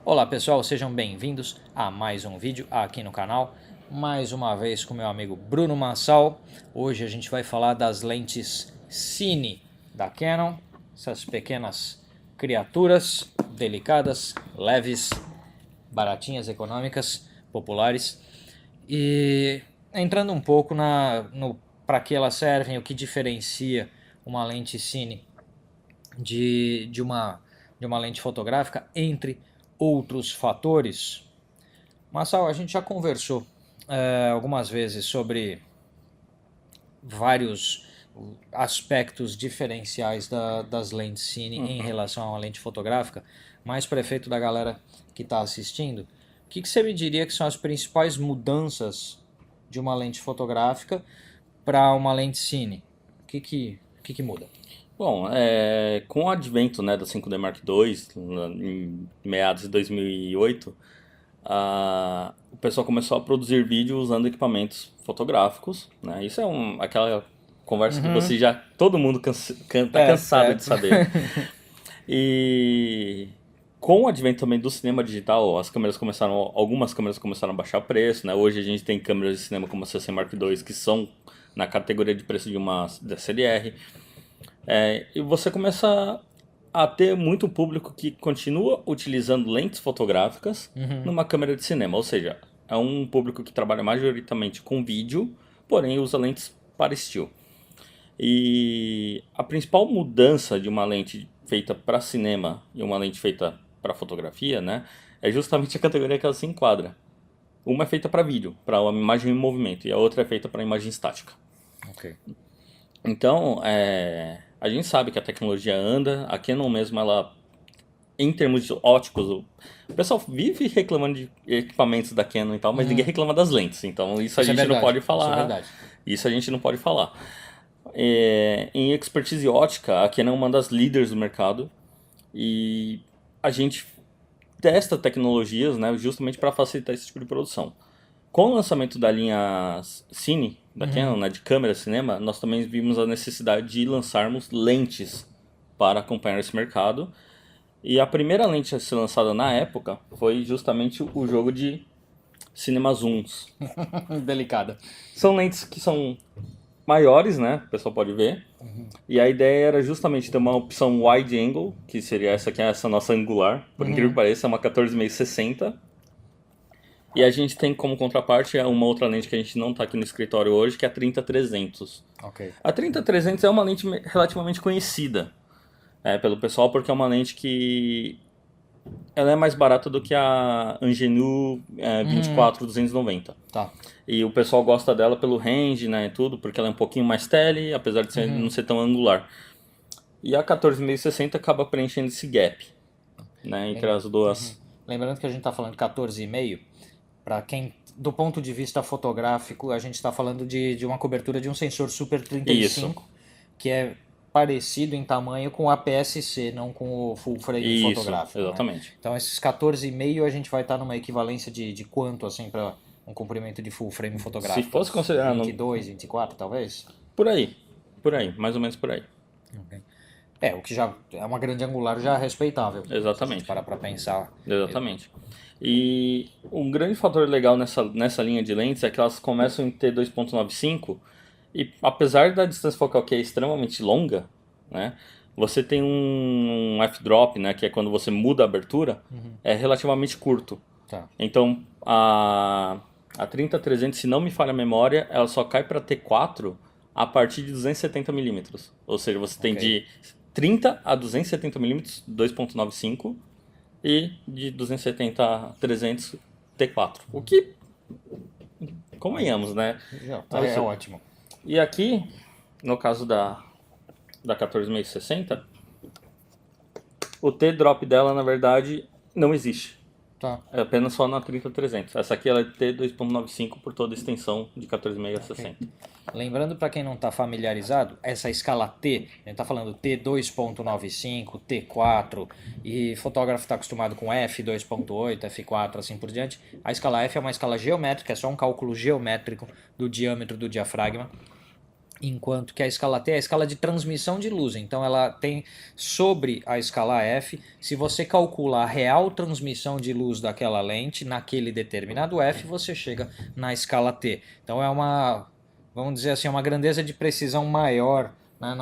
Olá pessoal, sejam bem-vindos a mais um vídeo aqui no canal. Mais uma vez com meu amigo Bruno Massal. Hoje a gente vai falar das lentes Cine da Canon. Essas pequenas criaturas delicadas, leves, baratinhas, econômicas, populares. E entrando um pouco para que elas servem, o que diferencia uma lente Cine de uma lente fotográfica, entre outros fatores. Massal, a gente já conversou algumas vezes sobre vários aspectos diferenciais das lentes Cine em relação a uma lente fotográfica, mas para efeito da galera que está assistindo, o que você me diria que são as principais mudanças de uma lente fotográfica para uma lente Cine? O que muda? Bom, com o advento, né, da 5D Mark II, em meados de 2008, o pessoal começou a produzir vídeo usando equipamentos fotográficos, né? Isso é aquela conversa que você já, todo mundo tá cansado de saber. E com o advento também do cinema digital, algumas câmeras começaram a baixar o preço, né? Hoje a gente tem câmeras de cinema como a CC Mark II que são na categoria de preço de uma DSLR. E você começa a ter muito público que continua utilizando lentes fotográficas numa câmera de cinema. Ou seja, é um público que trabalha majoritariamente com vídeo, porém usa lentes para still. E a principal mudança de uma lente feita para cinema e uma lente feita para fotografia, né, é justamente a categoria que ela se enquadra. Uma é feita para vídeo, para uma imagem em movimento, e a outra é feita para imagem estática. Ok. Então, a gente sabe que a tecnologia anda, a Canon mesmo, ela, em termos de óticos, o pessoal vive reclamando de equipamentos da Canon e tal, mas ninguém reclama das lentes, então isso a gente não pode falar. Isso é verdade. Isso a gente não pode falar. Em expertise ótica, a Canon é uma das líderes do mercado e a gente testa tecnologias, né, justamente para facilitar esse tipo de produção. Com o lançamento da linha Cine, da Canon, né, de câmera cinema, nós também vimos a necessidade de lançarmos lentes para acompanhar esse mercado. E a primeira lente a ser lançada na época foi justamente o jogo de cinema zooms. Delicada. São lentes que são maiores, né, o pessoal pode ver. E a ideia era justamente ter uma opção wide angle, que seria essa aqui, essa nossa angular. Por incrível que pareça, é uma 14,660. E a gente tem como contraparte uma outra lente que a gente não está aqui no escritório hoje, que é a 30-300. Ok. A 30-300 é uma lente relativamente conhecida pelo pessoal, porque é uma lente que ela é mais barata do que a Angenu 24-290. Tá. E o pessoal gosta dela pelo range, né, e tudo, porque ela é um pouquinho mais tele, apesar de não ser tão angular. E a 14,660 acaba preenchendo esse gap, né, entre as duas. Lembrando que a gente está falando de 14,5, para quem, do ponto de vista fotográfico, a gente está falando de uma cobertura de um sensor Super 35, que é parecido em tamanho com o APS-C, não com o full frame fotográfico. Exatamente. Né? Então esses 14,5 a gente vai estar numa equivalência de quanto, assim, para um comprimento de full frame fotográfico? Se fosse considerar 22, 24, talvez? Por aí, mais ou menos por aí. Okay. O que já é uma grande angular já respeitável. Exatamente. Se para pensar. Exatamente. E um grande fator legal nessa linha de lentes é que elas começam em T2.95 e apesar da distância focal que é extremamente longa, né, você tem um f-drop, né, que é quando você muda a abertura, é relativamente curto. Tá. Então a 30-300, se não me falha a memória, ela só cai para T4 a partir de 270mm. Ou seja, você tem de 30 a 270mm 2.95 e de 270 a 300 T4. O que, convenhamos, né? É ótimo. E aqui, no caso da 14,660, o T-drop dela, na verdade, não existe. Tá. É apenas só na 30-300. Essa aqui ela é T2.95 por toda a extensão de 14,660. Okay. Lembrando, para quem não está familiarizado, essa escala T, a gente está falando T2.95, T4, e fotógrafo está acostumado com F2.8, F4, assim por diante. A escala F é uma escala geométrica, é só um cálculo geométrico do diâmetro do diafragma. enquanto que a escala T é a escala de transmissão de luz. Então ela tem sobre a escala F, se você calcula a real transmissão de luz daquela lente naquele determinado F, você chega na escala T. Então é uma, vamos dizer assim, uma grandeza de precisão maior, né,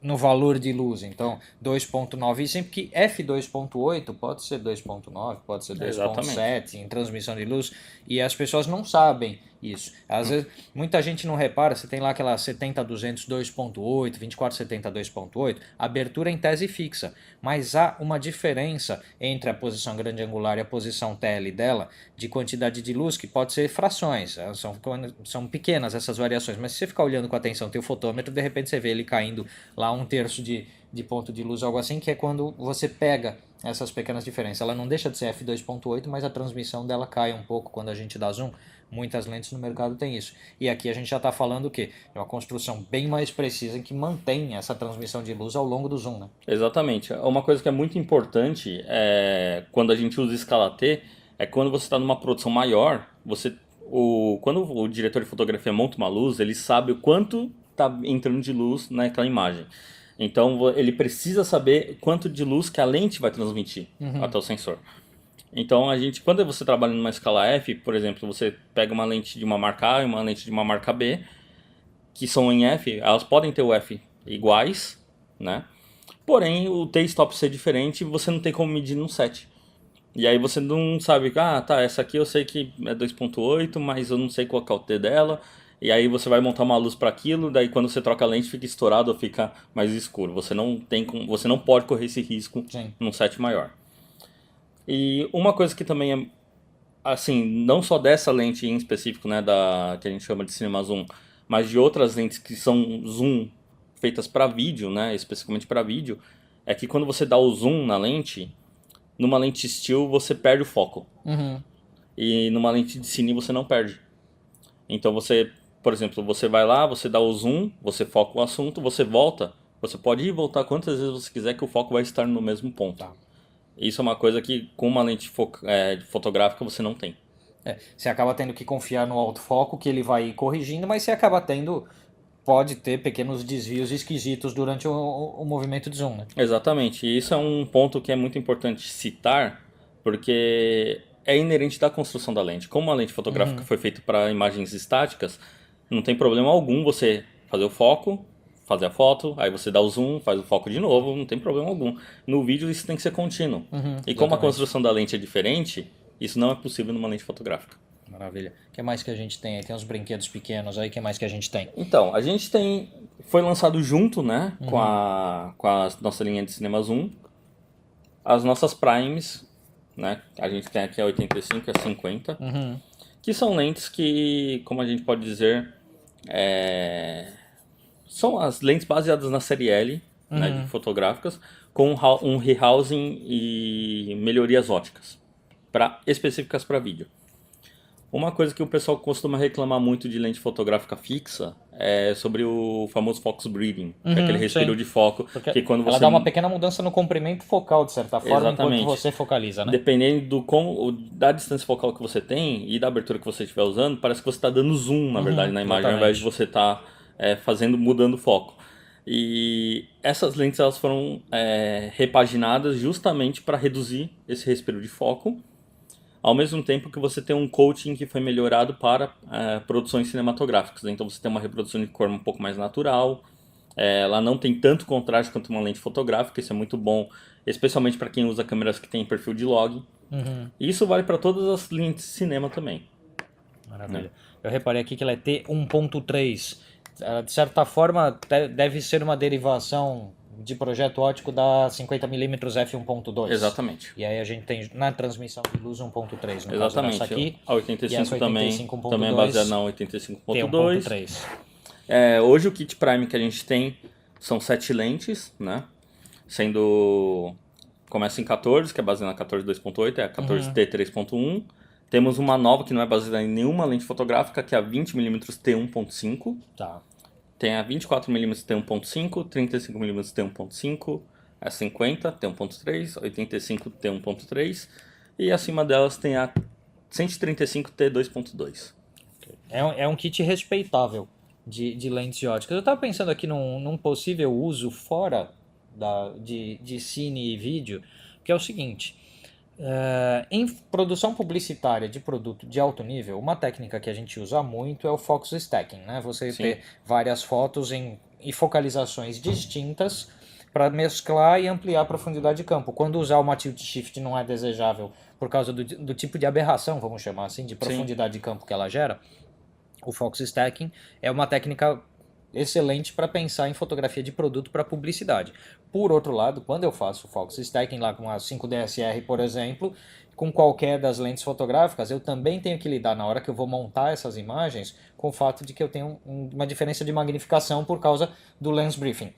no valor de luz. Então 2.9, e sempre que f2.8 pode ser 2.9, pode ser Exatamente. 2.7 em transmissão de luz, e as pessoas não sabem isso. Às vezes muita gente não repara, você tem lá aquela 70-200 2.8, 24-70 2.8, abertura em tese fixa, mas há uma diferença entre a posição grande angular e a posição TL dela de quantidade de luz, que pode ser frações, são pequenas essas variações, mas se você ficar olhando com atenção teu fotômetro, de repente você vê ele caindo lá 1/3 de ponto de luz, algo assim, que é quando você pega essas pequenas diferenças. Ela não deixa de ser f2.8, mas a transmissão dela cai um pouco quando a gente dá zoom. Muitas lentes no mercado tem isso. E aqui a gente já está falando o quê? De uma construção bem mais precisa que mantém essa transmissão de luz ao longo do zoom, né? Exatamente. Uma coisa que é muito importante quando a gente usa escala T é quando você está numa produção maior, quando o diretor de fotografia monta uma luz, ele sabe o quanto está entrando de luz naquela imagem. Então ele precisa saber quanto de luz que a lente vai transmitir até o sensor. Então quando você trabalha numa escala F, por exemplo, você pega uma lente de uma marca A e uma lente de uma marca B, que são em F, elas podem ter o F iguais, né? Porém, o T-stop ser diferente, você não tem como medir no set. E aí você não sabe, tá, essa aqui eu sei que é 2.8, mas eu não sei qual que é o T dela. E aí você vai montar uma luz para aquilo, daí quando você troca a lente fica estourado ou fica mais escuro. Você não pode correr esse risco num set maior. E uma coisa que também é, assim, não só dessa lente em específico, né, que a gente chama de cinema zoom, mas de outras lentes que são zoom feitas para vídeo, né, especificamente para vídeo, é que quando você dá o zoom na lente, numa lente still você perde o foco. E numa lente de cine você não perde. Então você, por exemplo, você vai lá, você dá o zoom, você foca o assunto, você volta, você pode ir e voltar quantas vezes você quiser que o foco vai estar no mesmo ponto. Tá. Isso é uma coisa que com uma lente fotográfica você não tem. Você acaba tendo que confiar no autofoco, que ele vai corrigindo, mas você acaba pode ter pequenos desvios esquisitos durante o movimento de zoom, né? Exatamente, e isso é um ponto que é muito importante citar, porque é inerente da construção da lente. Como a lente fotográfica foi feita para imagens estáticas, não tem problema algum você fazer o foco, fazer a foto, aí você dá o zoom, faz o foco de novo, não tem problema algum. No vídeo isso tem que ser contínuo. E como a construção da lente é diferente, isso não é possível numa lente fotográfica. Maravilha. O que mais que a gente tem aí? Tem uns brinquedos pequenos aí, o que mais que a gente tem? Então, a gente foi lançado junto, né, com a nossa linha de cinema zoom, as nossas primes, né, a gente tem aqui a 85 e a 50, que são lentes que, como a gente pode dizer, são as lentes baseadas na série L, né, de fotográficas, com um rehousing e melhorias óticas, específicas para vídeo. Uma coisa que o pessoal costuma reclamar muito de lente fotográfica fixa é sobre o famoso focus breathing, que é aquele respiro de foco. Que quando ela dá uma pequena mudança no comprimento focal, de certa forma, enquanto você focaliza, né? Dependendo da distância focal que você tem e da abertura que você estiver usando, parece que você está dando zoom, na verdade, na imagem, ao invés de você estar mudando o foco. E essas lentes elas foram repaginadas justamente para reduzir esse respiro de foco, ao mesmo tempo que você tem um coating que foi melhorado para produções cinematográficas. Então você tem uma reprodução de cor um pouco mais natural, ela não tem tanto contraste quanto uma lente fotográfica, isso é muito bom, especialmente para quem usa câmeras que tem perfil de log. E isso vale para todas as lentes de cinema também. Maravilha. Eu reparei aqui que ela é T1.3. De certa forma, deve ser uma derivação de projeto óptico da 50mm f1.2. Exatamente. E aí a gente tem na transmissão de luz 1.3. No Exatamente. Caso aqui, a 85 também é baseada na 85.2. T1.3. Hoje o kit Prime que a gente tem são 7 lentes, né? Começa em 14, que é baseada na 14 2.8, é a 14T 3.1. Temos uma nova que não é baseada em nenhuma lente fotográfica, que é a 20mm T1.5. Tá. Tem a 24mm T1.5, 35mm T1.5, a 50 T1.3, 85 T1.3 e acima delas tem a 135 T2.2. É um kit respeitável. de lentes óticas. Eu estava pensando aqui num possível uso fora de cine e vídeo, que é o seguinte. Em produção publicitária de produto de alto nível, uma técnica que a gente usa muito é o focus stacking, né? Você Sim, ter várias fotos em focalizações distintas para mesclar e ampliar a profundidade de campo. Quando usar uma tilt shift não é desejável por causa do tipo de aberração, vamos chamar assim, de sim. profundidade de campo que ela gera, o focus stacking é uma técnica excelente para pensar em fotografia de produto para publicidade. Por outro lado, quando eu faço focus stacking lá com a 5DSR, por exemplo, com qualquer das lentes fotográficas, eu também tenho que lidar na hora que eu vou montar essas imagens com o fato de que eu tenho uma diferença de magnificação por causa do lens briefing.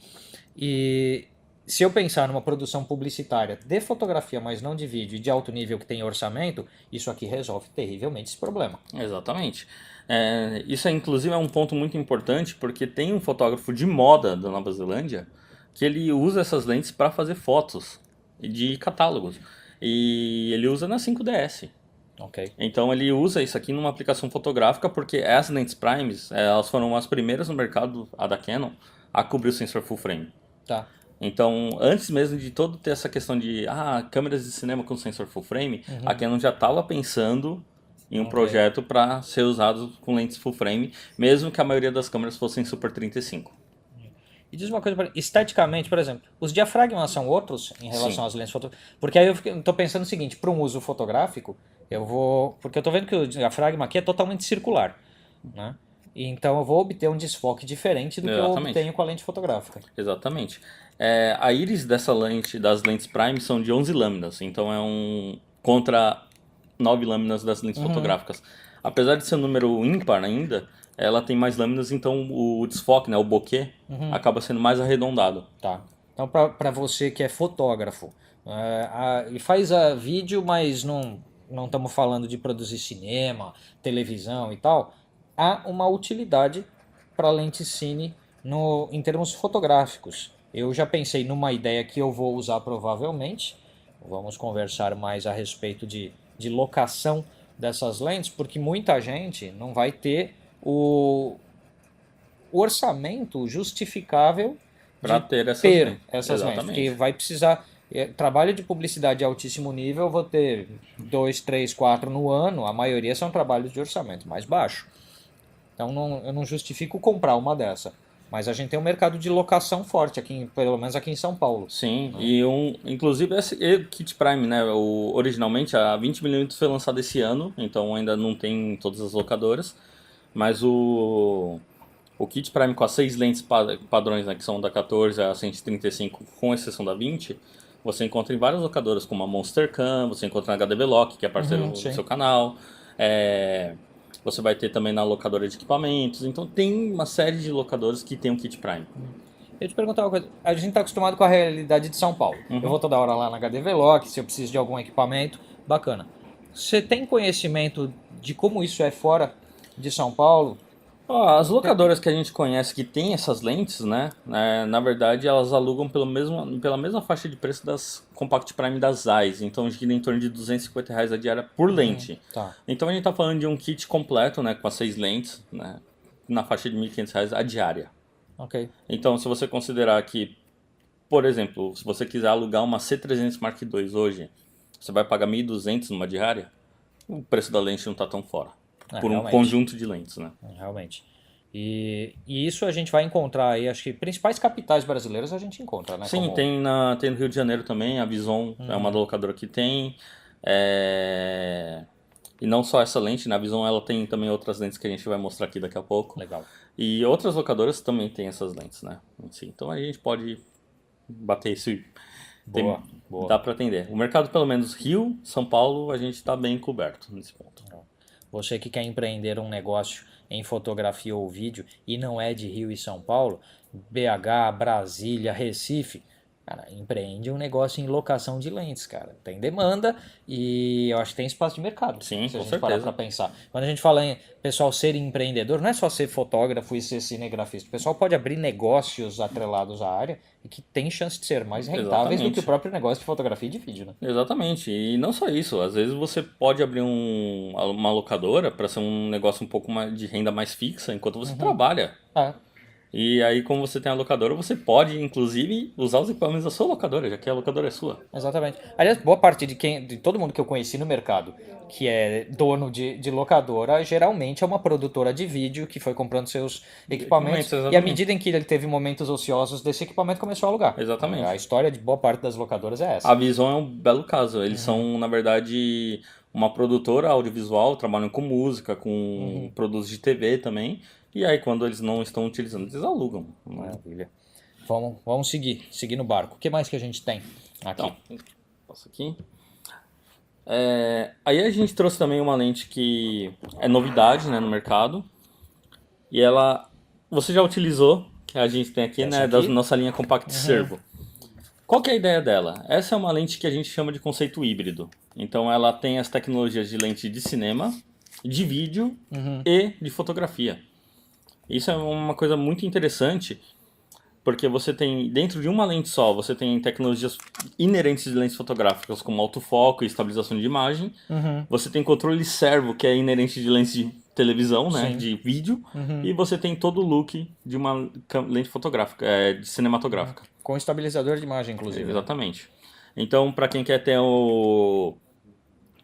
E se eu pensar numa produção publicitária de fotografia, mas não de vídeo e de alto nível que tem orçamento, isso aqui resolve terrivelmente esse problema. Exatamente. Isso inclusive é um ponto muito importante porque tem um fotógrafo de moda da Nova Zelândia que ele usa essas lentes para fazer fotos de catálogos e ele usa na 5DS. Ok. Então ele usa isso aqui numa aplicação fotográfica porque as lentes primes elas foram as primeiras no mercado, a da Canon, a cobrir o sensor full frame. Tá. Então, antes mesmo de todo ter essa questão de câmeras de cinema com sensor full frame, a Canon já estava pensando em um Ok. projeto para ser usado com lentes full frame, mesmo que a maioria das câmeras fossem Super 35. E diz uma coisa, esteticamente, por exemplo, os diafragmas são outros em relação Sim, às lentes fotográficas? Porque aí eu estou pensando o seguinte, para um uso fotográfico, eu vou... Porque eu estou vendo que o diafragma aqui é totalmente circular, né? E então eu vou obter um desfoque diferente do que eu exatamente. obtenho com a lente fotográfica. Exatamente. A íris dessa lente, das lentes prime, são de 11 lâminas, então é um contra 9 lâminas das lentes fotográficas. Apesar de ser um número ímpar ainda, ela tem mais lâminas, então o desfoque, né, o bokeh, acaba sendo mais arredondado. Tá. Então, para você que é fotógrafo e faz vídeo, mas não estamos falando de produzir cinema, televisão e tal, há uma utilidade para lente cine em termos fotográficos. Eu já pensei numa ideia que eu vou usar provavelmente. Vamos conversar mais a respeito de locação dessas lentes, porque muita gente não vai ter o orçamento justificável Para de ter essas ter lentes. essas lentes, porque Exatamente. vai precisar trabalho de publicidade de altíssimo nível, eu vou ter 2, 3, 4 no ano, a maioria são trabalhos de orçamento mais baixo. Então eu não justifico comprar uma dessa. Mas a gente tem um mercado de locação forte, aqui, pelo menos aqui em São Paulo. Sim, inclusive esse Kit Prime, né, originalmente a 20mm foi lançado esse ano, então ainda não tem em todas as locadoras, mas o Kit Prime com as 6 lentes padrões, né, que são da 14 a 135, com exceção da 20, você encontra em várias locadoras, como a Monster Cam, você encontra na HDV Lock, que é parceiro do Sim. seu canal, você vai ter também na locadora de equipamentos, então tem uma série de locadoras que tem o Kit Prime. Eu te perguntar uma coisa, a gente está acostumado com a realidade de São Paulo. Eu vou toda hora lá na HDV Lock, se eu preciso de algum equipamento, bacana. Você tem conhecimento de como isso é fora de São Paulo? As locadoras que a gente conhece que tem essas lentes, né? Na verdade, elas alugam pela mesma faixa de preço das Compact Prime das Zeiss. Então gira em torno de R$ 250 a diária por lente. Tá. Então a gente tá falando de um kit completo, né? Com as 6 lentes, né? Na faixa de R$ 1.500 a diária. Ok. Então se você considerar que, por exemplo, se você quiser alugar uma C300 Mark II hoje, você vai pagar 1.200 numa diária, o preço da lente não tá tão fora. Por um Realmente. conjunto de lentes, né? Realmente. E isso a gente vai encontrar aí, acho que principais capitais brasileiras a gente encontra, né? Sim, Como... tem no Rio de Janeiro também, a Vison é uma locadora que tem. E não só essa lente, na Vison ela tem também outras lentes que a gente vai mostrar aqui daqui a pouco. Legal. E outras locadoras também têm essas lentes, né? Sim, então a gente pode bater isso e Boa. dá para atender. O mercado, pelo menos Rio, São Paulo, a gente está bem coberto nesse ponto. Você que quer empreender um negócio em fotografia ou vídeo e não é de Rio e São Paulo, BH, Brasília, Recife, Cara, empreende um negócio em locação de lentes, cara. Tem demanda e eu acho que tem espaço de mercado. Sim, se a com gente parar certeza. pra pensar. Quando a gente fala em pessoal ser empreendedor, não é só ser fotógrafo e ser cinegrafista. O pessoal pode abrir negócios atrelados à área e que tem chance de ser mais rentáveis do que o Exatamente. próprio negócio de fotografia e de vídeo, né? Exatamente. E não só isso, às vezes você pode abrir uma locadora para ser um negócio um pouco mais de renda mais fixa enquanto você trabalha. Ah, E aí, como você tem a locadora, você pode, inclusive, usar os equipamentos da sua locadora, já que a locadora é sua. exatamente. Aliás, boa parte de todo mundo que eu conheci no mercado, que é dono de locadora, geralmente é uma produtora de vídeo que foi comprando seus equipamentos Equipamentos, e à exatamente. medida em que ele teve momentos ociosos desse equipamento, começou a alugar. A Exatamente. história de boa parte das locadoras é A essa. Visão é um belo caso. Eles são, na verdade, uma produtora audiovisual, trabalham com música, com produtos de TV também. E aí, quando eles não estão utilizando, eles alugam, né? Maravilha. Vamos seguir no barco. O que mais que a gente tem aqui? Então, passo aqui. Aí a gente trouxe também uma lente que é novidade, né, no mercado. E ela, você já utilizou, que a gente tem aqui, Essa né, da aqui? nossa linha Compact Servo. Qual que é a ideia dela? Essa é uma lente que a gente chama de conceito híbrido. Então ela tem as tecnologias de lente de cinema, de vídeo e de fotografia. Isso é uma coisa muito interessante, porque você tem, dentro de uma lente só, você tem tecnologias inerentes de lentes fotográficas, como autofoco e estabilização de imagem. Você tem controle servo, que é inerente de lentes de televisão, né, Sim. de vídeo. E você tem todo o look de uma lente fotográfica, de cinematográfica. Com estabilizador de imagem, inclusive, né? Exatamente. Então, para quem quer ter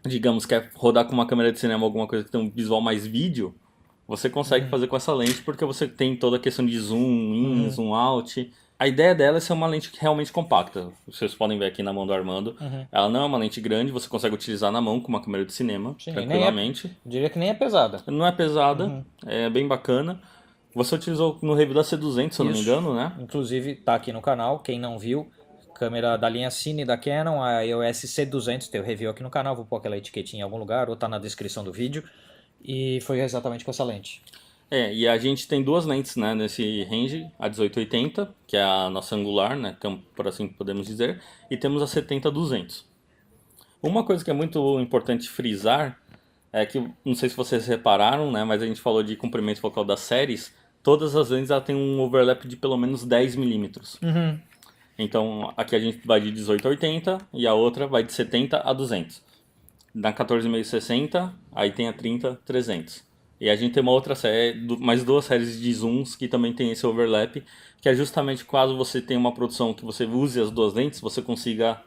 digamos, quer rodar com uma câmera de cinema alguma coisa que tem um visual mais vídeo, você consegue fazer com essa lente porque você tem toda a questão de zoom in, zoom out. A ideia dela é ser uma lente realmente compacta. Vocês podem ver aqui na mão do Armando. Ela não é uma lente grande, você consegue utilizar na mão com uma câmera de cinema, Sim, e nem é, tranquilamente. diria que nem é pesada. Não é pesada, é bem bacana. Você utilizou no review da C200, se eu não me Isso. engano, né? Inclusive, tá aqui no canal. Quem não viu, câmera da linha Cine da Canon, a EOS C200, tem o review aqui no canal. Vou pôr aquela etiquetinha em algum lugar ou tá na descrição do vídeo. E foi exatamente com essa lente. E a gente tem duas lentes, né, nesse range, a 1880, que é a nossa angular, né, por assim podemos dizer, e temos a 70-200. Uma coisa que é muito importante frisar é que, não sei se vocês repararam, né, mas a gente falou de comprimento focal das séries, todas as lentes ela tem um overlap de pelo menos 10 milímetros. Então aqui a gente vai de 18 a 80 e a outra vai de 70 a 200. Na 14,560, aí tem a 30-300. E a gente tem uma outra série, mais duas séries de zooms que também tem esse overlap, que é justamente caso você tenha uma produção que você use as duas lentes, você consiga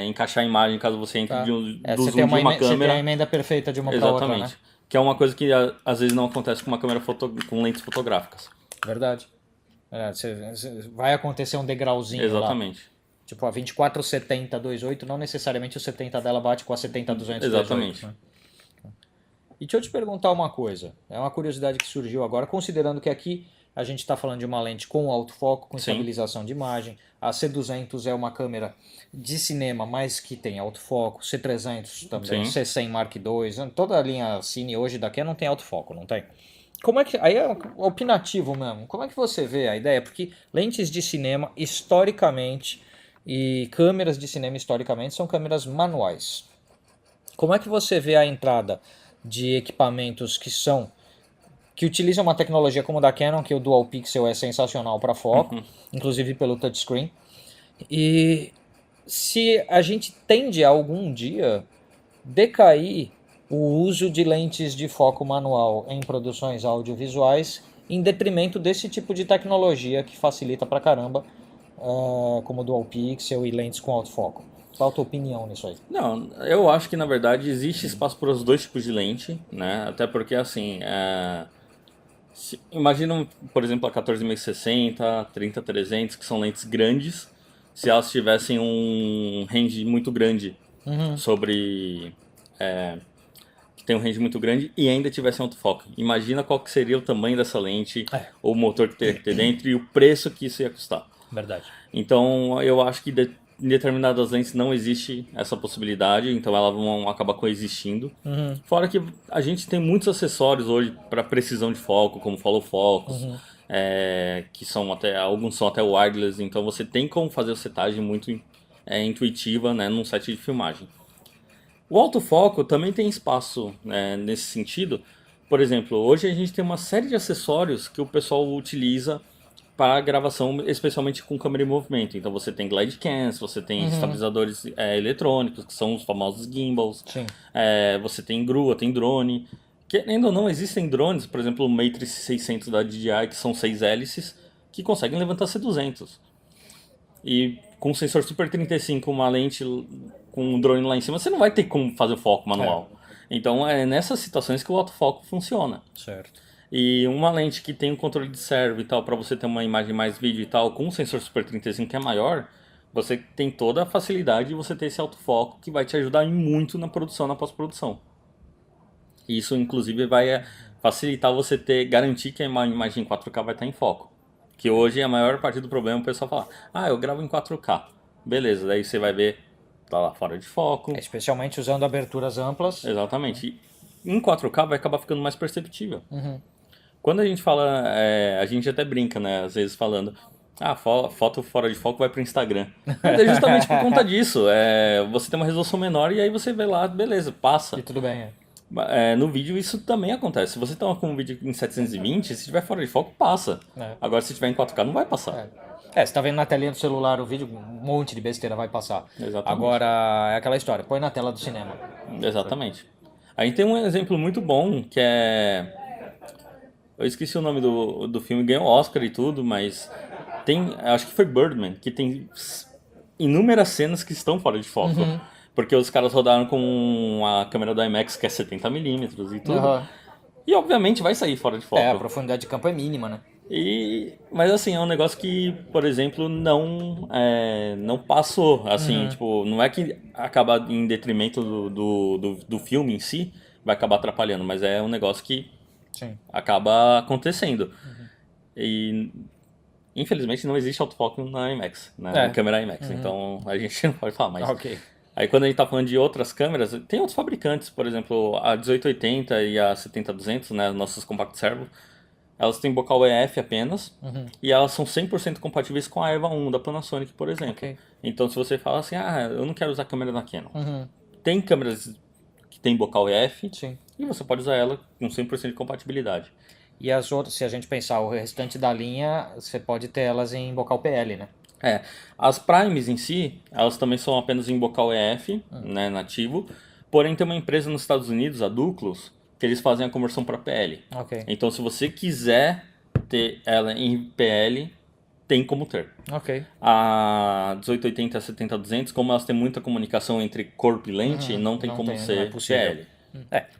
encaixar a imagem caso você entre Tá? do zoom de uma você tem a câmera. emenda perfeita de uma para outra, né? Exatamente. Que é uma coisa que às vezes não acontece com uma câmera com lentes fotográficas. Verdade. Vai acontecer um degrauzinho lá. Exatamente. Tipo, a 2470-28, não necessariamente o 70 dela bate com a 70-218. Exatamente. Né? E deixa eu te perguntar uma coisa. É uma curiosidade que surgiu agora, considerando que aqui a gente está falando de uma lente com autofoco, com Sim. estabilização de imagem. A C200 é uma câmera de cinema, mas que tem autofoco. C300 também, Sim. C100 Mark II. Toda a linha Cine hoje daqui não tem autofoco, não tem? Como é que. Aí é opinativo mesmo. Como é que você vê a ideia? Porque lentes de cinema, historicamente, e câmeras de cinema, historicamente, são câmeras manuais. Como é que você vê a entrada de equipamentos que utilizam uma tecnologia como a da Canon, que o Dual Pixel é sensacional para foco, inclusive pelo touchscreen, e se a gente tende a algum dia decair o uso de lentes de foco manual em produções audiovisuais em detrimento desse tipo de tecnologia que facilita pra caramba, como Dual Pixel e lentes com autofoco. Qual a tua opinião nisso aí? Não, eu acho que na verdade existe espaço para os dois tipos de lente, né? Até porque assim, imagina, por exemplo, a 14,660, 30-300, que são lentes grandes, se elas tivessem um range muito grande sobre, que tem um range muito grande e ainda tivesse autofoco. Imagina qual que seria o tamanho dessa lente, o motor que teria que ter dentro e o preço que isso ia custar. Verdade. Então eu acho que em determinadas lentes não existe essa possibilidade, então elas vão acabar coexistindo. Fora que a gente tem muitos acessórios hoje para precisão de foco, como follow focus, que são alguns são até wireless, então você tem como fazer a setagem muito intuitiva, né, num set de filmagem. O autofoco também tem espaço, né, nesse sentido. Por exemplo, hoje a gente tem uma série de acessórios que o pessoal utiliza para gravação, especialmente com câmera em movimento. Então você tem glide cams, você tem estabilizadores eletrônicos, que são os famosos gimbals. Sim. Você tem grua, tem drone. Querendo ou não, existem drones, por exemplo, o Matrix 600 da DJI, que são 6 hélices, que conseguem levantar C200. E com o sensor Super 35, uma lente com um drone lá em cima, você não vai ter como fazer o foco manual. Então é nessas situações que o autofoco funciona. Certo. E uma lente que tem um controle de servo e tal, para você ter uma imagem mais vídeo e tal, com um sensor Super 35 que é maior, você tem toda a facilidade de você ter esse autofoco que vai te ajudar muito na produção, na pós-produção. Isso, inclusive, vai facilitar você garantir que a imagem em 4K vai estar em foco. Que hoje a maior parte do problema é o pessoal falar, eu gravo em 4K. Beleza, daí você vai ver, tá lá fora de foco. Especialmente usando aberturas amplas. Exatamente. E em 4K vai acabar ficando mais perceptível. Quando a gente fala, a gente até brinca, né, às vezes falando, foto fora de foco vai pro Instagram. Mas é justamente por conta disso. Você tem uma resolução menor e aí você vê lá, beleza, passa. E tudo bem, no vídeo isso também acontece. Se você tá com um vídeo em 720, se estiver fora de foco, passa. Agora, se estiver em 4K, não vai passar. você tá vendo na telinha do celular o vídeo, um monte de besteira vai passar. Exatamente. Agora, é aquela história, põe na tela do cinema. Exatamente. A gente tem um exemplo muito bom, que é... Eu esqueci o nome do filme, ganhou Oscar e tudo, mas tem... Acho que foi Birdman, que tem inúmeras cenas que estão fora de foco. Porque os caras rodaram com a câmera da IMAX, que é 70mm e tudo. E obviamente vai sair fora de foco. A profundidade de campo é mínima, né? Mas assim, é um negócio que, por exemplo, não passou. Assim, tipo, não é que acaba em detrimento do filme em si, vai acabar atrapalhando, mas é um negócio que acaba acontecendo. E infelizmente não existe autofoco na IMAX, na câmera IMAX, então a gente não pode falar mais. Aí quando a gente tá falando de outras câmeras, tem outros fabricantes, por exemplo, a 1880 e a 70-200, né, nossas compact servo, elas têm bocal EF apenas, e elas são 100% compatíveis com a EVA 1 da Panasonic, por exemplo. Então se você fala assim, eu não quero usar a câmera da Canon, tem câmeras que tem bocal EF, e você pode usar ela com 100% de compatibilidade. E as outras, se a gente pensar o restante da linha, você pode ter elas em bocal PL, né? As primes em si, elas também são apenas em bocal EF, né, nativo, porém tem uma empresa nos Estados Unidos, a Duclos, que eles fazem a conversão para PL. Então se você quiser ter ela em PL, tem como ter. A 1880 e a 70-200, como elas têm muita comunicação entre corpo e lente, não tem como ser PL.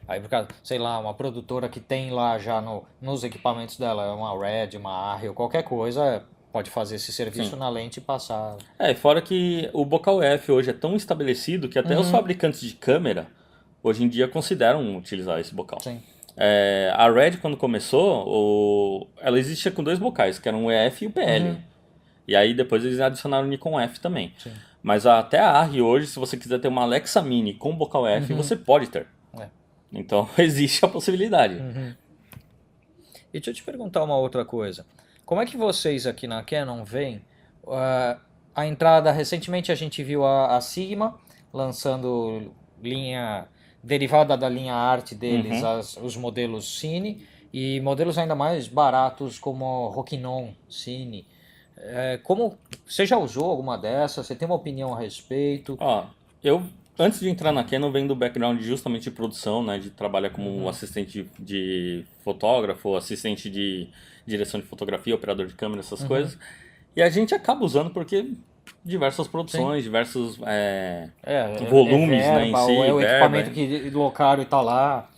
Aí por causa, sei lá, uma produtora que tem lá já nos equipamentos dela, uma Red, uma Arri ou qualquer coisa, pode fazer esse serviço na lente e passar. Fora que o bocal EF hoje é tão estabelecido que até os fabricantes de câmera hoje em dia consideram utilizar esse bocal. A Red, quando começou, ela existia com dois bocais, que eram o EF e o PL. E aí depois eles adicionaram o Nikon F também. Mas até a Arri hoje, se você quiser ter uma Alexa Mini com bocal F, você pode ter. Então existe a possibilidade. E deixa eu te perguntar uma outra coisa. Como é que vocês aqui na Canon veem a entrada? Recentemente a gente viu a Sigma lançando linha derivada da linha arte deles, os modelos Cine, e modelos ainda mais baratos como Rokinon Cine. Você já usou alguma dessas? Você tem uma opinião a respeito? Eu, antes de entrar na Canon, venho do background justamente de produção, né, de trabalhar como assistente de fotógrafo, assistente de direção de fotografia, operador de câmera, essas coisas. E a gente acaba usando porque diversas produções, diversos volumes, né, em si. É o equipamento que locaram e tá lá.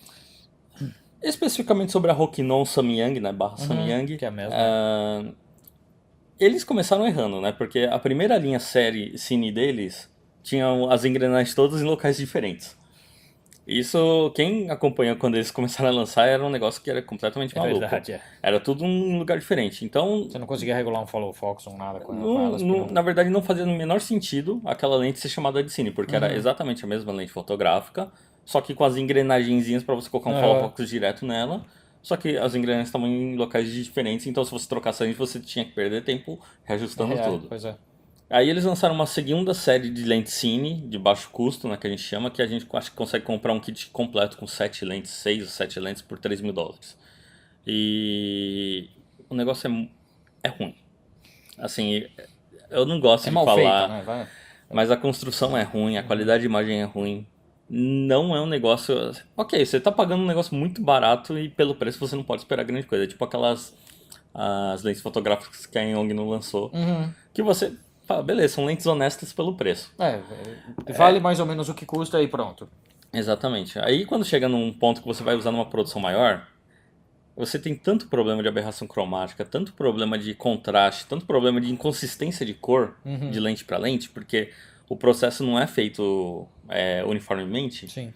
Especificamente sobre a Rokinon Samyang, né, barra Samyang. Que é a mesma. Eles começaram errando, né, porque a primeira linha série Cine deles tinha as engrenagens todas em locais diferentes. Isso, quem acompanhou quando eles começaram a lançar, era um negócio que era completamente maluco. Verdade, Era tudo um lugar diferente. Então, você não conseguia regular um follow focus ou nada com elas? Na verdade, não fazia no menor sentido aquela lente ser chamada de Cine, porque era exatamente a mesma lente fotográfica, só que com as engrenagenzinhas para você colocar um follow focus direto nela, Só que as engrenagens estavam em locais diferentes, então se você trocasse a lente, você tinha que perder tempo reajustando tudo. Pois é. Aí eles lançaram uma segunda série de lentes Cine, de baixo custo, né, que a gente chama, que a gente acho que consegue comprar um kit completo com 7 lentes, 6 ou 7 lentes por $3.000. E o negócio é ruim. Assim, eu não gosto É de mal falar, feito, né? mas a construção é ruim, a qualidade de imagem é ruim. Não é um negócio... Ok, você tá pagando um negócio muito barato e pelo preço você não pode esperar grande coisa. É tipo aquelas as lentes fotográficas que a Yongnuo lançou, que você fala, beleza, são lentes honestas pelo preço. Vale mais ou menos o que custa e pronto. Exatamente. Aí quando chega num ponto que você vai usar numa produção maior, você tem tanto problema de aberração cromática, tanto problema de contraste, tanto problema de inconsistência de cor de lente para lente, porque o processo não é feito uniformemente, Sim.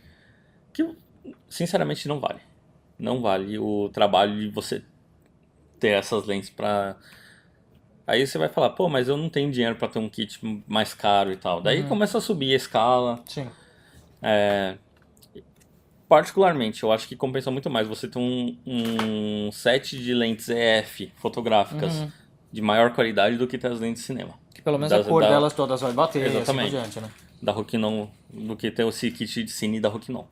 que sinceramente não vale. Não vale o trabalho de você ter essas lentes para... Aí você vai falar, pô, mas eu não tenho dinheiro para ter um kit mais caro e tal. Daí começa a subir a escala. Sim. Particularmente, eu acho que compensa muito mais você ter um set de lentes EF fotográficas de maior qualidade do que ter as lentes de cinema. Que pelo menos a cor delas todas vai bater e assim por Exatamente. diante, né? Da Rokinon, do que ter esse kit de cine da Rokinon.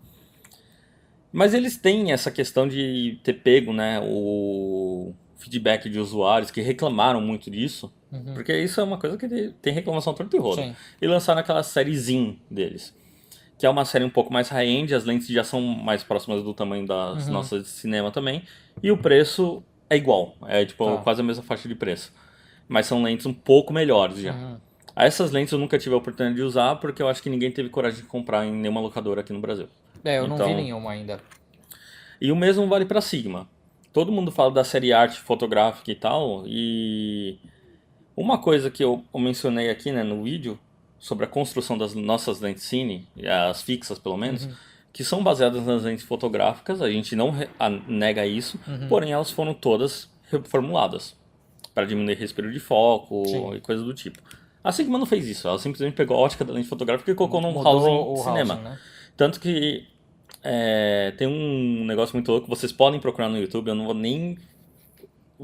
Mas eles têm essa questão de ter pego, né, o feedback de usuários que reclamaram muito disso, porque isso é uma coisa que tem reclamação torto e rodo. Sim. E lançaram aquela série Zin deles, que é uma série um pouco mais high-end, as lentes já são mais próximas do tamanho das nossas de cinema também, e o preço é igual, é tipo quase a mesma faixa de preço. Mas são lentes um pouco melhores já. Essas lentes eu nunca tive a oportunidade de usar, porque eu acho que ninguém teve coragem de comprar em nenhuma locadora aqui no Brasil. Eu não vi nenhuma ainda. E o mesmo vale para Sigma. Todo mundo fala da série arte fotográfica e tal, e uma coisa que eu mencionei aqui, né, no vídeo sobre a construção das nossas lentes cine, as fixas pelo menos, que são baseadas nas lentes fotográficas, a gente não nega isso, porém elas foram todas reformuladas para diminuir respiro de foco e coisa do tipo. A Sigma não fez isso, ela simplesmente pegou a ótica da lente fotográfica e colocou num housing cinema. Housing, né? Tanto que tem um negócio muito louco, vocês podem procurar no YouTube, eu não vou nem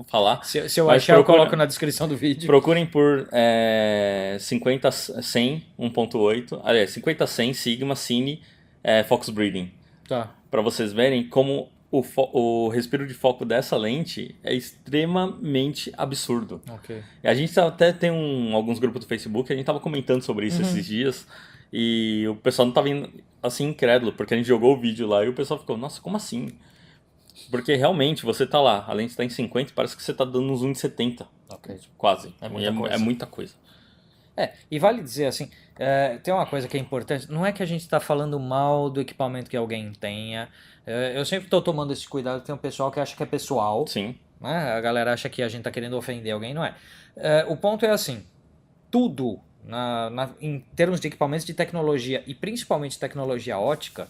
falar. Se eu achar, eu coloco na descrição do vídeo. Procurem por 50-100 1.8, aliás, 50-100 Sigma Cine Focus Breathing. Tá. Para vocês verem como o respiro de foco dessa lente é extremamente absurdo. Ok. E a gente até tem alguns grupos do Facebook, a gente tava comentando sobre isso esses dias, e o pessoal não tava assim incrédulo, porque a gente jogou o vídeo lá e o pessoal ficou, nossa, como assim? Porque realmente você tá lá, a lente tá em 50, parece que você tá dando uns 1,70. Ok. Quase. É muita coisa. É muita coisa. E vale dizer assim, tem uma coisa que é importante, não é que a gente está falando mal do equipamento que alguém tenha, eu sempre estou tomando esse cuidado, tem um pessoal que acha que é pessoal, Sim. né? A galera acha que a gente está querendo ofender alguém, não é. O ponto é assim, tudo em termos de equipamentos de tecnologia e principalmente tecnologia ótica,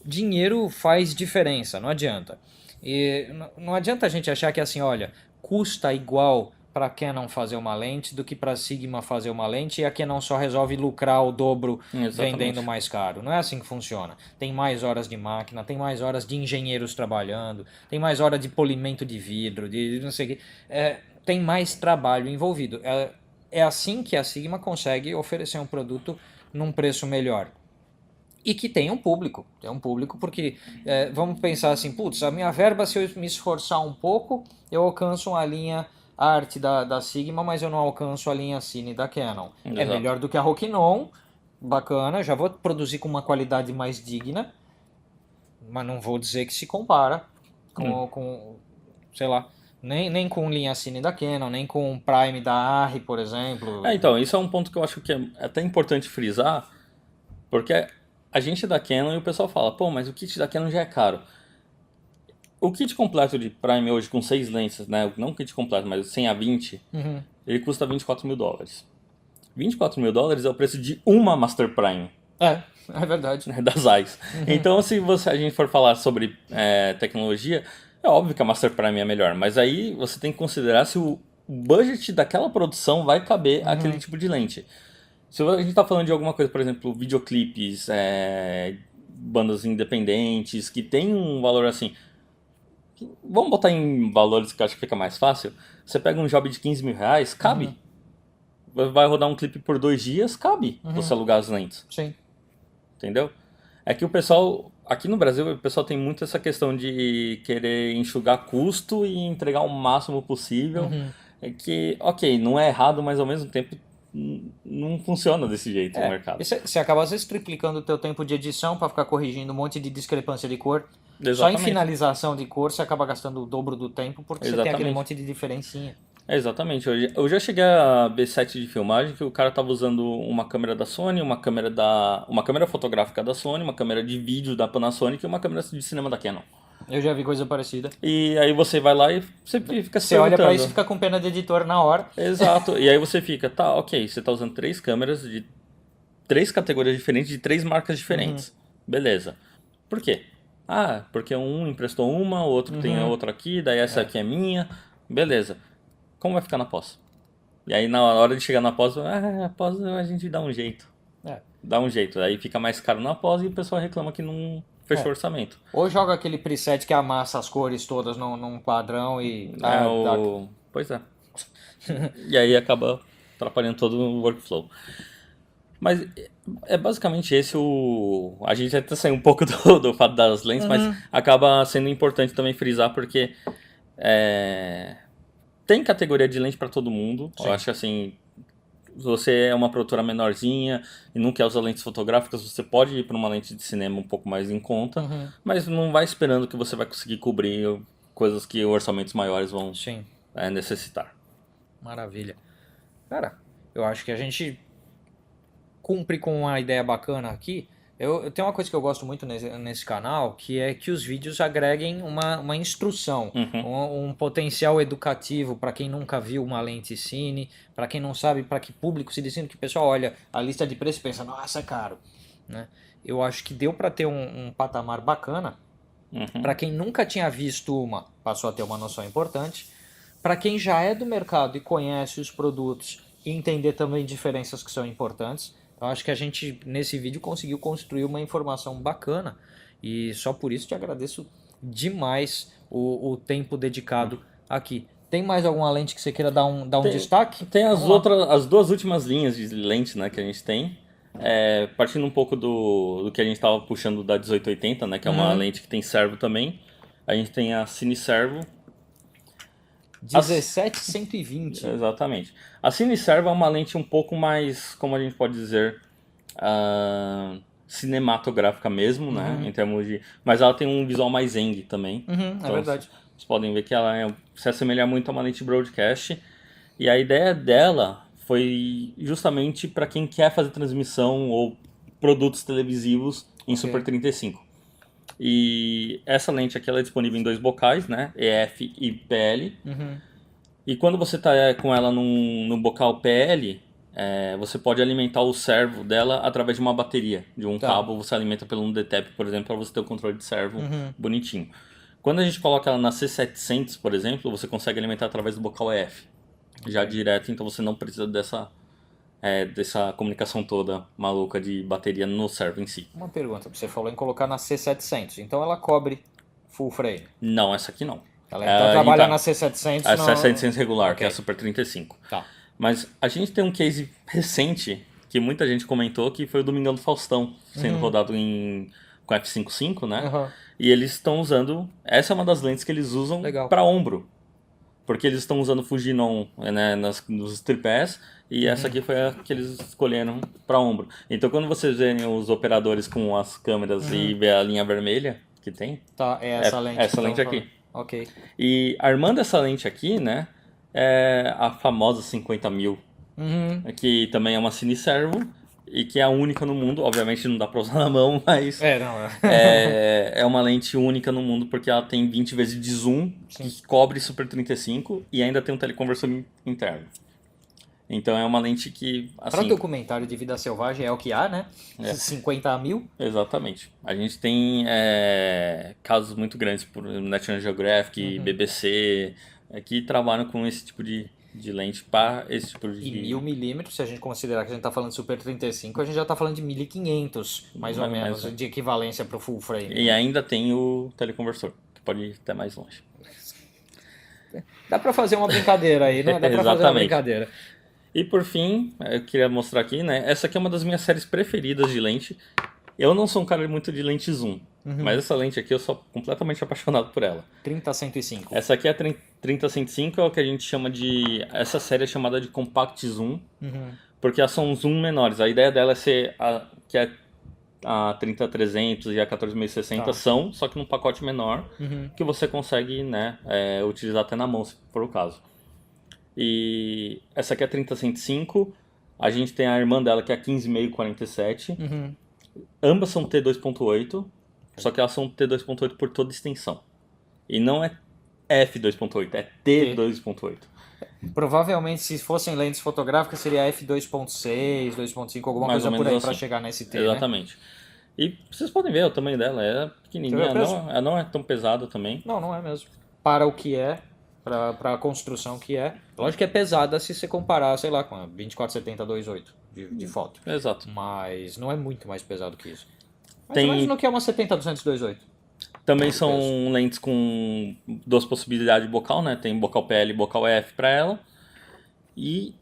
dinheiro faz diferença, não adianta. E não adianta a gente achar que assim, olha, custa igual para Canon fazer uma lente do que para Sigma fazer uma lente e a Canon só resolve lucrar o dobro vendendo mais caro. Não é assim que funciona. Tem mais horas de máquina, tem mais horas de engenheiros trabalhando, tem mais horas de polimento de vidro, de não sei o que. Tem mais trabalho envolvido. É assim que a Sigma consegue oferecer um produto num preço melhor. E que tem um público porque vamos pensar assim, putz, a minha verba, se eu me esforçar um pouco, eu alcanço a linha arte da Sigma, mas eu não alcanço a linha Cine da Canon. Exato. É melhor do que a Rokinon, bacana, já vou produzir com uma qualidade mais digna, mas não vou dizer que se compara com sei lá, nem com linha Cine da Canon, nem com Prime da Arri, por exemplo. Então, isso é um ponto que eu acho que é até importante frisar, porque a gente é da Canon e o pessoal fala, pô, mas o kit da Canon já é caro. O kit completo de Prime hoje com 6 lentes, né? Não o kit completo, mas 100 a 20, ele custa $24.000. $24.000 é o preço de uma Master Prime. É verdade. Da Zeiss. Então, se a gente for falar sobre tecnologia, é óbvio que a Master Prime é melhor, mas aí você tem que considerar se o budget daquela produção vai caber aquele tipo de lente. Se a gente está falando de alguma coisa, por exemplo, videoclipes, bandas independentes, que tem um valor assim, Vamos botar em valores que eu acho que fica mais fácil. Você pega um job de 15 mil reais, cabe. Vai rodar um clipe por 2 dias, cabe você alugar as lentes. Sim. Entendeu? É que o pessoal, aqui no Brasil, o pessoal tem muito essa questão de querer enxugar custo e entregar o máximo possível. É que, ok, não é errado, mas ao mesmo tempo não funciona desse jeito no mercado. E você acaba às vezes triplicando o teu tempo de edição para ficar corrigindo um monte de discrepância de cor. Só em Exatamente. finalização de cor você acaba gastando o dobro do tempo porque você tem aquele Exatamente. monte de diferencinha. Exatamente. Eu já cheguei a ver set de filmagem que o cara tava usando uma câmera da Sony, uma câmera fotográfica da Sony, uma câmera de vídeo da Panasonic e uma câmera de cinema da Canon. Eu já vi coisa parecida. E aí você vai lá e você fica se Você olha pra perguntando. isso e fica com pena de editor na hora. Exato. E aí você fica, tá, ok, você tá usando 3 câmeras de 3 categorias diferentes, de 3 marcas diferentes. Beleza. Por quê? Ah, porque um emprestou uma, o outro tem a outra aqui, daí essa aqui é minha. Beleza. Como vai ficar na pós? E aí na hora de chegar na pós, pós a gente dá um jeito. Dá um jeito. Aí fica mais caro na pós e o pessoal reclama que não fechou orçamento. Ou joga aquele preset que amassa as cores todas num padrão e... Pois é. E aí acaba atrapalhando todo o workflow. Mas é basicamente esse o... A gente até saiu um pouco do fato das lentes, mas acaba sendo importante também frisar porque tem categoria de lente para todo mundo. Sim. Eu acho que assim, se você é uma produtora menorzinha e não quer usar lentes fotográficas, você pode ir para uma lente de cinema um pouco mais em conta, mas não vai esperando que você vai conseguir cobrir coisas que orçamentos maiores vão necessitar. Maravilha. Cara, eu acho que a gente cumpre com uma ideia bacana aqui. Eu tenho uma coisa que eu gosto muito nesse canal, que é que os vídeos agreguem uma instrução, um potencial educativo para quem nunca viu uma lente cine, para quem não sabe para que público se destina, que o pessoal olha a lista de preço e pensa, nossa, é caro. Né? Eu acho que deu para ter um patamar bacana, para quem nunca tinha visto uma, passou a ter uma noção importante, para quem já é do mercado e conhece os produtos e entender também diferenças que são importantes. Eu acho que a gente, nesse vídeo, conseguiu construir uma informação bacana e só por isso te agradeço demais o tempo dedicado aqui. Tem mais alguma lente que você queira dar um destaque? Tem as duas últimas linhas de lente, né, que a gente tem. Partindo um pouco do que a gente estava puxando da 1880, né, que é uma lente que tem servo também. A gente tem a Cine Servo. 17120. Exatamente. A Cine Servo é uma lente um pouco mais, como a gente pode dizer, cinematográfica mesmo, né? Em termos de... Mas ela tem um visual mais Eng também. É verdade. Vocês podem ver que ela se assemelha muito a uma lente broadcast. E a ideia dela foi justamente para quem quer fazer transmissão ou produtos televisivos em Super 35. E essa lente aqui ela é disponível em 2 bocais, né? EF e PL. E quando você está com ela no bocal PL, você pode alimentar o servo dela através de uma bateria. De um cabo você alimenta pelo NDTEP, por exemplo, para você ter o controle de servo bonitinho. Quando a gente coloca ela na C700, por exemplo, você consegue alimentar através do bocal EF. Já direto, então você não precisa dessa comunicação toda maluca de bateria no servo em si. Uma pergunta, você falou em colocar na C700, então ela cobre full frame? Não, essa aqui não. Ela então trabalha na C700? A C700 regular, que é a Super 35. Tá. Mas a gente tem um case recente, que muita gente comentou, que foi o Domingão do Faustão, sendo rodado com F55, né? E eles estão usando... Essa é uma das lentes que eles usam para ombro. Porque eles estão usando Fujinon, né, nos tripés, e essa aqui foi a que eles escolheram para ombro. Então quando vocês verem os operadores com as câmeras e ver a linha vermelha que tem, essa lente. Essa lente aqui. Ok. E armando essa lente aqui, né, é a famosa 50.000, que também é uma Cine Servo, e que é a única no mundo, obviamente não dá pra usar na mão, mas é uma lente única no mundo porque ela tem 20 vezes de zoom, que cobre Super 35 e ainda tem um teleconversor interno. Então é uma lente que... Assim, para documentário de vida selvagem é o que há, né? 50.000. Exatamente. A gente tem casos muito grandes por National Geographic, BBC, que trabalham com esse tipo de lente para esse tipo de... E 1000mm, se a gente considerar que a gente está falando de Super 35, a gente já está falando de 1500, mais ou menos, de equivalência para o full frame. E ainda tem o teleconversor, que pode ir até mais longe. Dá pra fazer uma brincadeira aí, né? Dá pra fazer uma Exatamente. brincadeira. E por fim, eu queria mostrar aqui, né? Essa aqui é uma das minhas séries preferidas de lente. Eu não sou um cara muito de lente zoom, mas essa lente aqui eu sou completamente apaixonado por ela. 30-105. Essa aqui é a 30-105, é o que a gente chama de... Essa série é chamada de Compact Zoom, porque elas são zoom menores. A ideia dela é ser que a 30-300 e a 14.060 Tá. são, só que num pacote menor, que você consegue, né, utilizar até na mão, se for o caso. E essa aqui é a 30-105, a gente tem a irmã dela que é a 15.5-47. Ambas são T2.8, só que elas são T2.8 por toda extensão. E não é f2.8, é T2.8. Provavelmente, se fossem lentes fotográficas, seria f2.6, 2.5, alguma Mais coisa ou por aí menos pra assim. chegar nesse T, né? Exatamente. E vocês podem ver o tamanho dela, ela é pequenininha, Você vê o peso? ela não é tão pesada também. Não, não é mesmo. Para o que é, para a construção que é. Lógico que é pesada se você comparar, sei lá, com a 24-70-2.8 de foto. Exato. Mas não é muito mais pesado que isso. Mais Tem- ou menos no que é uma 70-200-2.8. Também são lentes com duas possibilidades de bocal, né? Tem bocal PL e bocal F para ela. E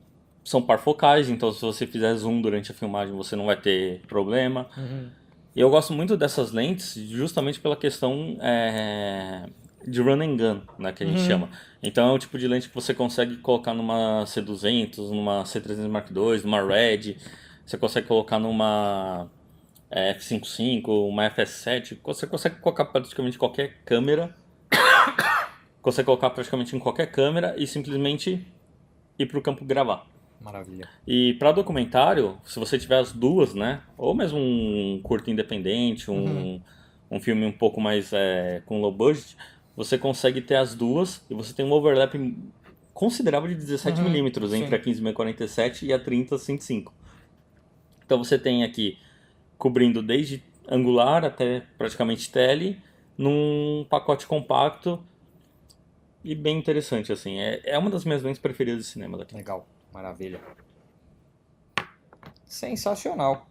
são parfocais, então se você fizer zoom durante a filmagem você não vai ter problema. E eu gosto muito dessas lentes justamente pela questão de run and gun, né, que a gente chama. Então é o tipo de lente que você consegue colocar numa C200, numa C300 Mark II, numa Red. Você consegue colocar numa F55, uma FS7. Você consegue colocar praticamente qualquer câmera. Consegue colocar praticamente em qualquer câmera e simplesmente ir para o campo gravar. Maravilha. E para documentário, se você tiver as duas, né? Ou mesmo um curto independente, um filme um pouco mais com low budget, você consegue ter as duas e você tem um overlap considerável de 17mm entre a 15.047 e a 30-105. Então você tem aqui cobrindo desde angular até praticamente tele, num pacote compacto e bem interessante, assim. É uma das minhas lentes preferidas de cinema daqui. Legal. Maravilha. Sensacional.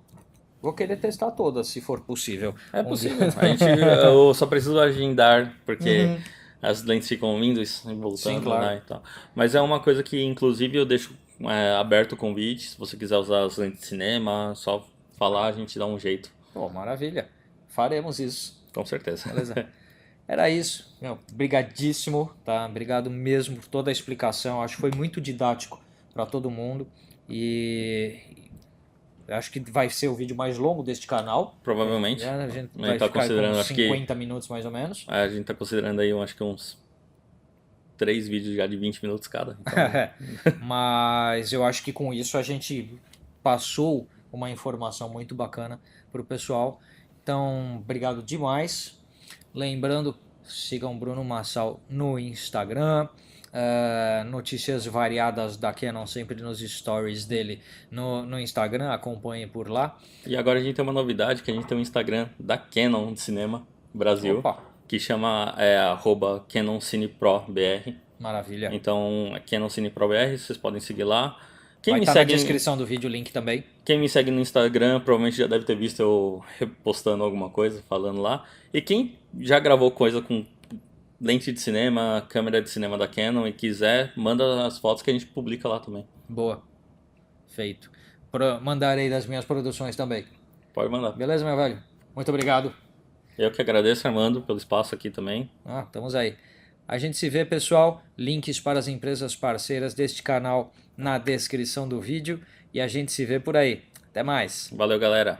Vou querer testar todas, se for possível. É possível. Eu só preciso agendar, porque as lentes ficam indo e voltando, Sim, claro. né, e tal. Mas é uma coisa que, inclusive, eu deixo aberto o convite. Se você quiser usar as lentes de cinema, só falar, a gente dá um jeito. Pô, maravilha. Faremos isso. Com certeza. Beleza? Era isso. Meu, brigadíssimo, tá? Obrigado mesmo por toda a explicação. Acho que foi muito didático para todo mundo. E eu acho que vai ser o vídeo mais longo deste canal. Provavelmente. A gente A vai gente tá ficar considerando, com acho que 50 minutos mais ou menos. a gente tá considerando aí, eu acho que uns 3 vídeos já de 20 minutos cada. Então, Mas eu acho que com isso a gente passou uma informação muito bacana para o pessoal. Então, obrigado demais. Lembrando, sigam Bruno Massal no Instagram. Notícias variadas da Canon sempre nos stories dele no Instagram. Acompanhem por lá. e agora a gente tem uma novidade, que a gente tem um Instagram da Canon de Cinema Brasil, Opa, que chama @CanonCineProBR. maravilha. Então, Canon Cine Pro BR, vocês podem seguir lá. Quem Vai me estar na segue, descrição do vídeo o link também. quem me segue no Instagram provavelmente já deve ter visto eu repostando alguma coisa, falando lá. E quem já gravou coisa com lente de cinema, câmera de cinema da Canon e quiser, manda as fotos que a gente publica lá também. Boa. Feito. Mandarei das minhas produções também. Pode mandar. Beleza, meu velho? Muito obrigado. Eu que agradeço, Armando, pelo espaço aqui também. Estamos aí. A gente se vê, pessoal. Links para as empresas parceiras deste canal na descrição do vídeo. E a gente se vê por aí. Até mais. Valeu, galera.